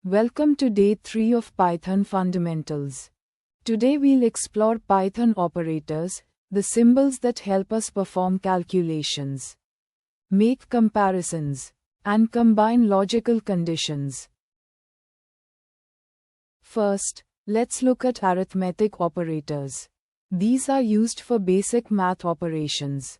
Welcome to day 3 of Python Fundamentals. Today we'll explore Python operators, the symbols that help us perform calculations, make comparisons, and combine logical conditions. First, let's look at arithmetic operators. These are used for basic math operations.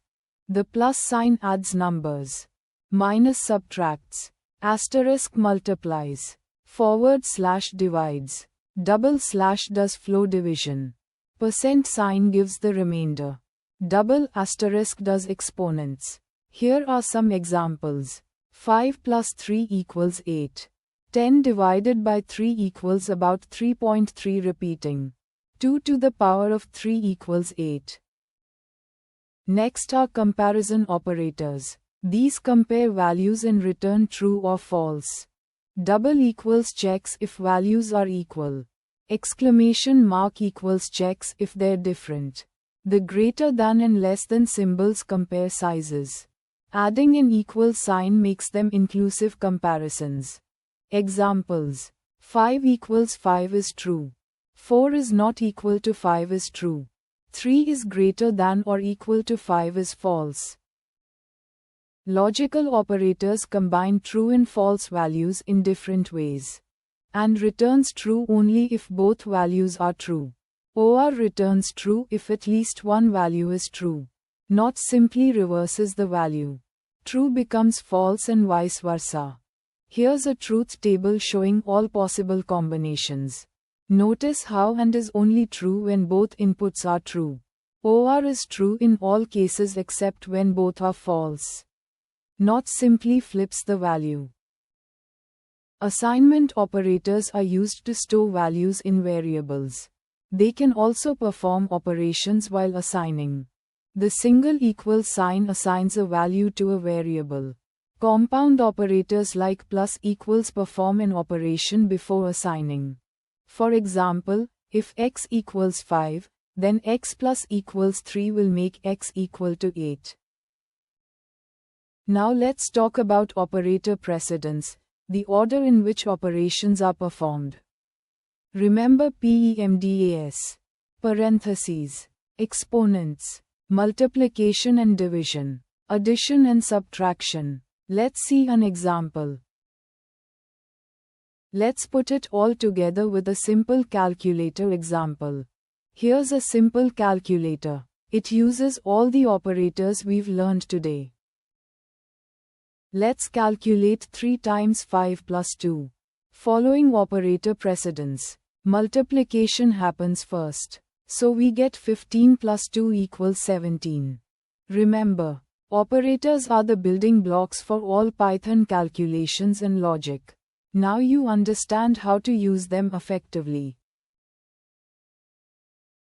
The plus sign adds numbers, minus subtracts, asterisk multiplies, forward slash divides, double slash does flow division, percent sign gives the remainder, double asterisk does exponents. Here are some examples. 5 plus 3 equals 8. 10 divided by 3 equals about 3.3 repeating. 2 to the power of 3 equals 8. Next are comparison operators. These compare values and return true or false. Double equals checks if values are equal. Exclamation mark equals checks if they're different. The greater than and less than symbols compare sizes. Adding an equal sign makes them inclusive comparisons. Examples. 5 equals 5 is true. 4 is not equal to 5 is true. 3 is greater than or equal to 5 is false. Logical operators combine true and false values in different ways. AND returns true only if both values are true. OR returns true if at least one value is true. NOT simply reverses the value. True becomes false and vice versa. Here's a truth table showing all possible combinations. Notice how AND is only true when both inputs are true. OR is true in all cases except when both are false. NOT simply flips the value. Assignment operators are used to store values in variables. They can also perform operations while assigning. The single equal sign assigns a value to a variable. Compound operators like plus equals perform an operation before assigning. For example, if x equals 5, then x plus equals 3 will make x equal to 8. Now let's talk about operator precedence, the order in which operations are performed. Remember PEMDAS, parentheses, exponents, multiplication and division, addition and subtraction. Let's see an example. Let's put it all together with a simple calculator example. Here's a simple calculator. It uses all the operators we've learned today. Let's calculate 3 times 5 plus 2. Following operator precedence. Multiplication happens first. So we get 15 plus 2 equals 17. Remember, operators are the building blocks for all Python calculations and logic. Now you understand how to use them effectively.